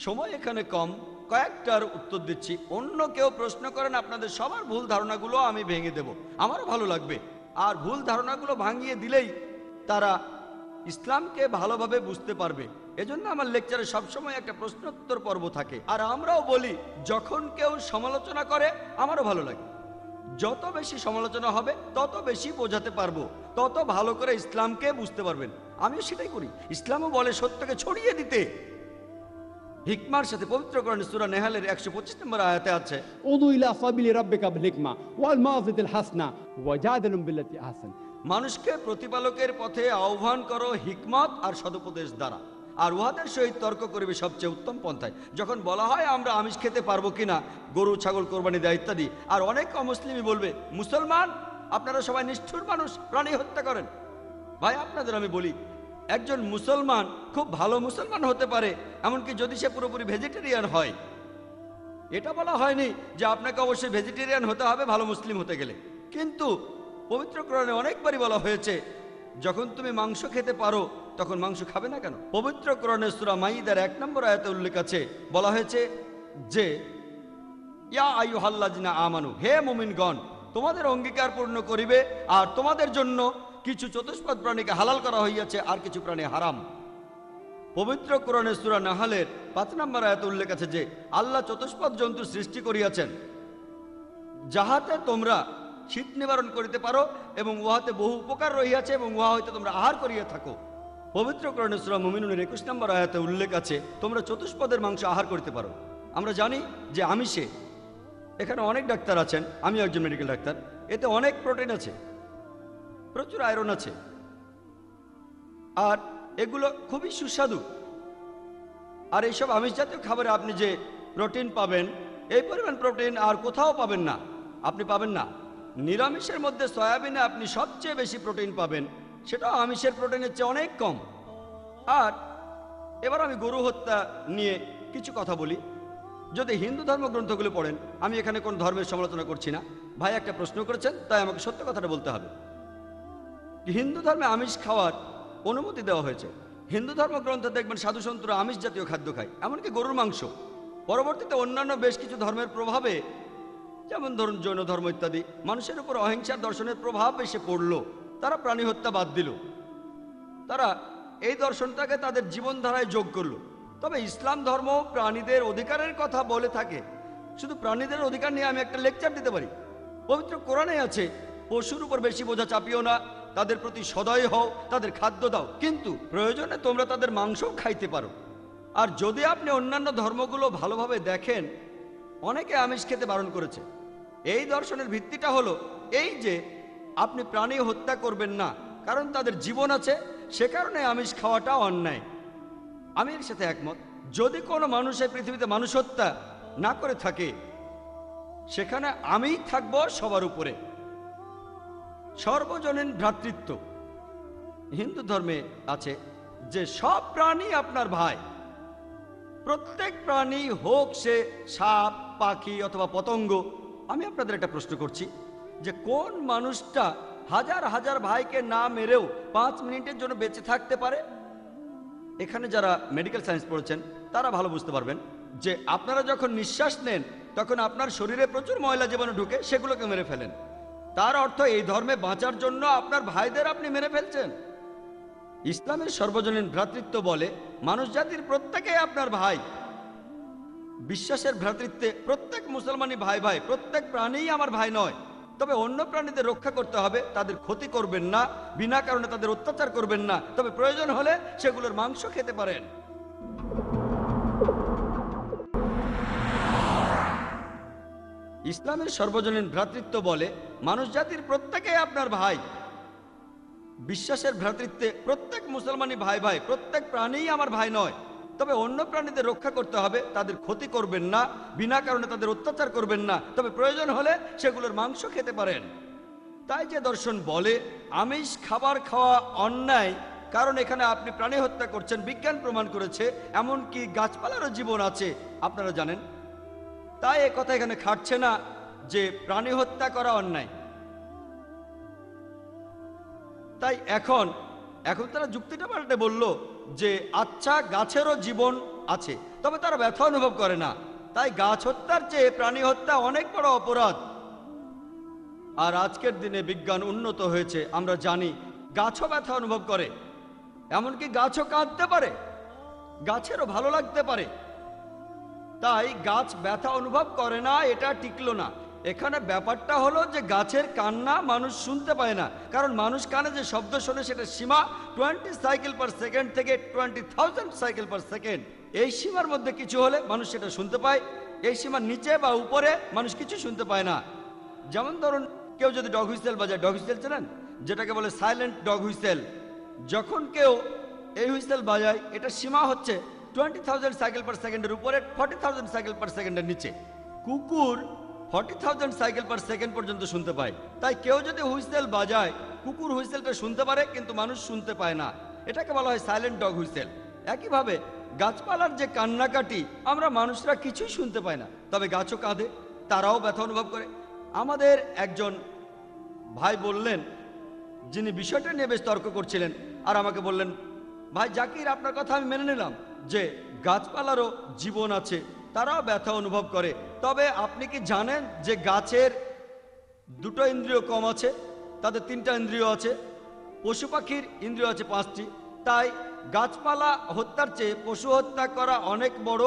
Speaker 2: সময় এখানে কম, কয়েকটার উত্তর দিচ্ছি। অন্য কেউ প্রশ্ন করেন, আপনাদের সবার ভুল ধারণাগুলো আমি ভেঙে দেব, আমারও ভালো লাগবে। আর ভুল ধারণাগুলো ভাঙিয়ে দিলেই তারা ইসলামকে ভালোভাবে বুঝতে পারবে। এজন্য আমার লেকচারে সবসময় একটা প্রশ্নোত্তর পর্ব থাকে। আর আমরাও বলি, যখন কেউ সমালোচনা করে আমারও ভালো লাগে। যত বেশি সমালোচনা হবে তত বেশি বোঝাতে পারবো, তত ভালো করে ইসলামকে বুঝতে পারবেন। আমিও সেটাই করি। ইসলামও বলে সত্যকে ছড়িয়ে দিতে। হিকমার সাথে পবিত্র কোরআনে সূরা নেহালের 125 নম্বর আয়াতে আছে,
Speaker 6: উদু ইলা সাবিলি রাব্বিকা বিল হিকমা ওয়াল মাউযিতিল হাসনা ওয়াজাদিলুম বিল্লাতি আহসান।
Speaker 2: মানুষকে প্রতিপালকের পথে আহ্বান করো হিকমত আর সদুপদেশ দ্বারা, আর উহাদের সহিত তর্ক করিবে সবচেয়ে উত্তম পন্থায়। যখন বলা হয় আমরা আমিষ খেতে পারবো কিনা, গরু ছাগল কোরবানি দেয় ইত্যাদি, আর অনেক অমুসলিমই বলবে মুসলমান আপনারা সবাই নিষ্ঠুর মানুষ, প্রাণী হত্যা করেন। ভাই আপনাদের আমি বলি, একজন মুসলমান খুব ভালো মুসলমান হতে পারে, এমনকি যদি সে পুরোপুরি ভেজিটেরিয়ান হয়। এটা বলা হয়নি যে আপনাকে অবশ্যই ভেজিটেরিয়ান হতে হবে ভালো মুসলিম হতে গেলে, কিন্তু পবিত্র কোরআনে অনেকবারই বলা হয়েছে যখন তুমি মাংস খেতে পারো তখন মাংস খাবে না কেন। পবিত্র কোরআনে সূরা মাইদার 1 নম্বর আয়াতে উল্লেখ আছে, বলা হয়েছে যে ইয়া আইয়ুহাল্লাযিনা আমানু, হে মুমিনগণ তোমাদের অঙ্গীকার পূর্ণ করিবে, আর তোমাদের জন্য কিছু চতুষ্পদ প্রাণীকে হালাল করা হইয়াছে আর কিছু প্রাণী হারাম। পবিত্র কোরআনে সূরা নাহালের 5 নম্বর আয়াতে উল্লেখ আছে যে আল্লাহ চতুষ্পদ জন্তু সৃষ্টি করিয়াছেন যাহাতে তোমরা শীত নিবারণ করিতে পারো, এবং উহাতে বহু উপকার রহিয়াছে, এবং উহা হইতে তোমরা আহার করিয়া থাকো। পবিত্র কোরআনে সূরা মুমিনুনের 21 নম্বর আয়াতে উল্লেখ আছে তোমরা চতুষ্পদের মাংস আহার করতে পারো। আমরা জানি যে আমিষে, এখানে অনেক ডাক্তার আছেন, আমি একজন মেডিকেল ডাক্তার, এতে অনেক প্রোটিন আছে, প্রচুর আয়রন আছে, আর এগুলো খুবই সুস্বাদু। আর এইসব আমিষ জাতীয় খাবারে আপনি যে প্রোটিন পাবেন, এই পরিমাণ প্রোটিন আর কোথাও পাবেন না। আপনি পাবেন না নিরামিষের মধ্যে সয়াবিনে আপনি সবচেয়ে বেশি প্রোটিন পাবেন, সেটাও আমিষের প্রোটিনের চেয়ে অনেক কম। আর এবার আমি গরু হত্যা নিয়ে কিছু কথা বলি। যদি হিন্দু ধর্মগ্রন্থগুলো পড়েন, আমি এখানে কোন ধর্মের সমালোচনা করছি না, ভাই একটা প্রশ্ন করেছেন তাই আমাকে সত্য কথাটা বলতে হবে। হিন্দু ধর্মে আমিষ খাওয়ার অনুমতি দেওয়া হয়েছে। হিন্দু ধর্মগ্রন্থে দেখবেন সাধু সন্তরা আমিষ জাতীয় খাদ্য খায়, এমনকি গরুর মাংস। পরবর্তীতে অন্যান্য বেশ কিছু ধর্মের প্রভাবে, যেমন ধরুন জৈন ধর্ম ইত্যাদি, মানুষের উপর অহিংসার দর্শনের প্রভাব এসে পড়ল, তারা প্রাণী হত্যা বাদ দিল, তারা এই দর্শনটাকে তাদের জীবনধারায় যোগ করলো। তবে ইসলাম ধর্ম প্রাণীদের অধিকারের কথা বলে থাকে। শুধু প্রাণীদের অধিকার নিয়ে আমি একটা লেকচার দিতে পারি। পবিত্র কোরআনে আছে পশুর উপর বেশি বোঝা চাপিও না, তাদের প্রতি সদয় হও, তাদের খাদ্য দাও, কিন্তু প্রয়োজনে তোমরা তাদের মাংসও খাইতে পারো। আর যদি আপনি অন্যান্য ধর্মগুলো ভালোভাবে দেখেন, অনেকে আমিষ খেতে বারণ করেছে। এই দর্শনের ভিত্তিটা হলো এই যে আপনি প্রাণী হত্যা করবেন না, কারণ তাদের জীবন আছে, সে কারণে আমিষ খাওয়াটা অন্যায়। আমি এর সাথে একমত। যদি কোনো মানুষ এই পৃথিবীতে মানুষ হত্যা না করে থাকে, সেখানে আমিই থাকবো সবার উপরে। সর্বজনীন ভ্রাতৃত্ব হিন্দু ধর্মে আছে যে সব প্রাণী আপনার ভাই। প্রত্যেক প্রাণী হোক সে সাপ, পাখি অথবা পতঙ্গ। আমি আপনাদের একটা প্রশ্ন করছি যে কোন মানুষটা হাজার হাজার ভাইকে না মেরেও 5 মিনিটের জন্য বেঁচে থাকতে পারে? এখানে যারা মেডিকেল সায়েন্স পড়েছেন তারা ভালো বুঝতে পারবেন যে আপনারা যখন নিঃশ্বাস নেন তখন আপনার শরীরে প্রচুর ময়লা জীবাণু ঢুকে, সেগুলোকে মেরে ফেলেন। তার অর্থ এই ধর্মে বাঁচার জন্য আপনার ভাইদের আপনি মেরে ফেলছেন। ইসলামের সর্বজনীন ভ্রাতৃত্ব বলে মানুষ জাতির প্রত্যেকেই আপনার ভাই। বিশ্বাসের ভ্রাতৃত্বে প্রত্যেক মুসলমানই ভাই ভাই, প্রত্যেক প্রাণীই আমার ভাই নয়। তবে অন্য প্রাণীদের রক্ষা করতে হবে, তাদের ক্ষতি করবেন না, বিনা কারণে তাদের অত্যাচার করবেন না, তবে প্রয়োজন হলে সেগুলোর মাংস খেতে পারেন। ইসলামের সর্বজনীন ভ্রাতৃত্ব বলে মানুষ জাতির প্রত্যেকেই আপনার ভাই। বিশ্বাসের ভ্রাতৃত্বে প্রত্যেক মুসলমানই ভাই ভাই, প্রত্যেক প্রাণীই আমার ভাই নয়, তবে অন্য প্রাণীদের রক্ষা করতে হবে, তাদের ক্ষতি করবেন না, বিনা কারণে তাদের অত্যাচার করবেন না, তবে প্রয়োজন হলে সেগুলোর মাংস খেতে পারেন। তাই যে দর্শন বলে আমিষ খাবার খাওয়া অন্যায়, কারণ এখানে আপনি প্রাণী হত্যা করছেন, বিজ্ঞান প্রমাণ করেছে এমনকি গাছপালারও জীবন আছে, আপনারা জানেন। তাই এ কথা এখানে খাটছে না যে প্রাণী হত্যা করা অন্যায়। তাই এখন তারা যুক্তিটা পাল্টে বলল যে আচ্ছা, গাছেরও জীবন আছে, তবে তারা ব্যথা অনুভব করে না, তাই গাছ হত্যার চেয়ে প্রাণী হত্যা অনেক বড় অপরাধ। আর আজকের দিনে বিজ্ঞান উন্নত হয়েছে, আমরা জানি গাছও ব্যথা অনুভব করে, এমনকি গাছও কাঁদতে পারে, গাছেরও ভালো লাগতে পারে। তাই গাছ ব্যথা অনুভব করে না, এটা টিকলো না। এখানে ব্যাপারটা হলো যে গাছের কান্না মানুষ শুনতে পায় না, কারণ মানুষ কানে যে শব্দ শোনে সেটা সীমা 20 সাইকেল পার সেকেন্ড থেকে 20,000 সাইকেল পার সেকেন্ড। এই সীমার মধ্যে কিছু হলে মানুষ সেটা শুনতে পায়, এই সীমার নিচে বা উপরে মানুষ কিছু শুনতে পায় না। যেমন ধরুন, কেউ যদি ডগ হুইসেল বাজায়, ডগ হুইসেল চেনেন, যেটাকে বলে সাইলেন্ট ডগ হুইসেল। যখন কেউ এই হুইসেল বাজায়, এটা সীমা হচ্ছে 20,000 সাইকেল পার সেকেন্ডের উপরে, 40,000 সাইকেল পার সেকেন্ডের নিচে। কুকুর 40,000 সাইকেল পার সেকেন্ড পর্যন্ত শুনতে পায়। তাই কেউ যদি হুইসেল বাজায়, কুকুর হুইসেলটা শুনতে পারে কিন্তু মানুষ শুনতে পায় না, এটাকে বলা হয় সাইলেন্ট ডগ হুইসেল। একইভাবে গাছপালার যে কান্নাকাটি আমরা মানুষরা কিছুই শুনতে পাই না, তবে গাছও কাঁদে, তারাও ব্যথা অনুভব করে। আমাদের একজন ভাই বললেন, যিনি বিষয়টা নিয়ে বেশ তর্ক করছিলেন, আর আমাকে বললেন, ভাই জাকির, আপনার কথা আমি মেনে নিলাম যে গাছপালারও জীবন আছে, তারাও ব্যথা অনুভব করে, তবে আপনি কি জানেন যে গাছের দুটো ইন্দ্রিয় কম আছে, তাদের 3টা ইন্দ্রিয় আছে, পশু পাখির ইন্দ্রিয় আছে 5টি। তাই গাছপালা হত্যার চেয়ে পশু হত্যা করা অনেক বড়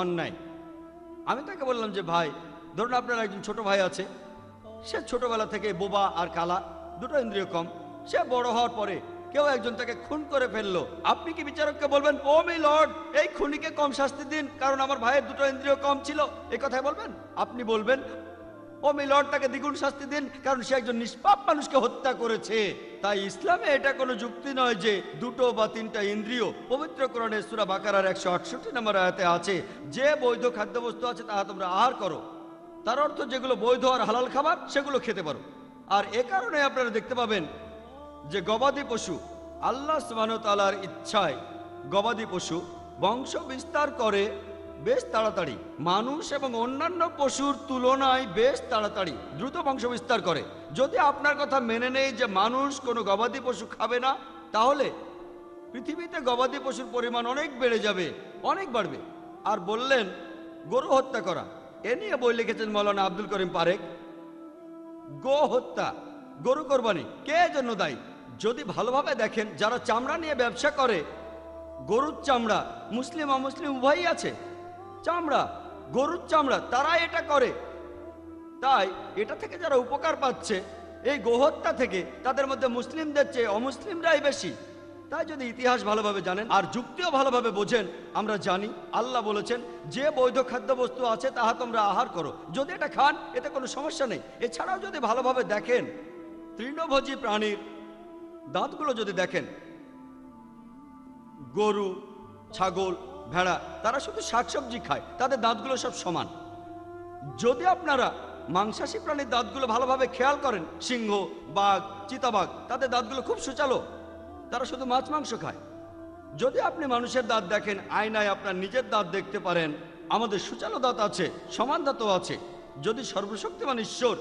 Speaker 2: অন্যায়। আমি তাকে বললাম যে ভাই, ধরুন আপনার একজন ছোট ভাই আছে, সে ছোটবেলা থেকে বোবা আর কালা, দুটো ইন্দ্রিয় কম, সে বড় হওয়ার পরে কেউ একজন তাকে খুন করে ফেললো, আপনি কি বিচারককে বলবেন, ও মাই লর্ড, এই খুনিকে কম শাস্তি দিন কারণ আমার ভাইয়ের দুটো ইন্দ্রিয় কম ছিল, এই কথাই বলবেন? আপনি বলবেন, ও মাই লর্ড, তাকে দ্বিগুণ শাস্তি দিন কারণ সে একজন নিষ্পাপ মানুষকে হত্যা করেছে। তাই ইসলামে এটা কোনো যুক্তি নয় যে 2 বা 3টা ইন্দ্রিয়। পবিত্র কোরআনে সূরা বাকারার 168 নম্বর আয়াতে আছে, যে বৈধ খাদ্যবস্তু আছে তাহা তোমরা আহার করো। তার অর্থ যেগুলো বৈধ আর হালাল খাবার সেগুলো খেতে পারো। আর এ কারণে আপনারা দেখতে পাবেন যে গবাদি পশু, আল্লাহ সুবহানাহু ওয়া তাআলার ইচ্ছায় গবাদি পশু বংশ বিস্তার করে বেশ তাড়াতাড়ি, মানুষ এবং অন্যান্য পশুর তুলনায় বেশ তাড়াতাড়ি দ্রুত বংশ বিস্তার করে। যদি আপনার কথা মেনে নেই যে মানুষ কোনো গবাদি পশু খাবে না, তাহলে পৃথিবীতে গবাদি পশুর পরিমাণ অনেক বেড়ে যাবে, অনেক বাড়বে। আর বললেন গরু হত্যা করা, এ নিয়ে বই লিখেছেন মৌলানা আব্দুল করিম পারেক। গো হত্যা, গরু কোরবানি কে জন্য দায়ী? যদি ভালোভাবে দেখেন, যারা চামড়া নিয়ে ব্যবসা করে, গরুর চামড়া, মুসলিম অমুসলিম উভয়ই আছে, চামড়া, গরুর চামড়া, তারা এটা করে। তাই এটা থেকে যারা উপকার পাচ্ছে এই গোহত্যা থেকে, তাদের মধ্যে মুসলিমদের চেয়ে অমুসলিমরাই বেশি। তাই যদি ইতিহাস ভালোভাবে জানেন আর যুক্তিও ভালোভাবে বোঝেন, আমরা জানি আল্লাহ বলেছেন যে বৈধ খাদ্যবস্তু আছে তাহা তোমরা আহার করো, যদি এটা খান এতে কোনো সমস্যা নেই। এছাড়াও যদি ভালোভাবে দেখেন, তৃণভোজী প্রাণীর দাঁতগুলো যদি দেখেন, গরু, ছাগল, ভেড়া, তারা শুধু শাকসবজি খায়, তাদের দাঁতগুলো সব সমান। যদি আপনারা মাংসাশী প্রাণীর দাঁতগুলো ভালোভাবে খেয়াল করেন, সিংহ, বাঘ, চিতাবাঘ, তাদের দাঁতগুলো খুব সুচালো, তারা শুধু মাছ মাংস খায়। যদি আপনি মানুষের দাঁত দেখেন, আয়নায় আপনার নিজের দাঁত দেখতে পারেন, আমাদের সুচালো দাঁত আছে, সমান দাঁতও আছে। যদি সর্বশক্তিমান ঈশ্বর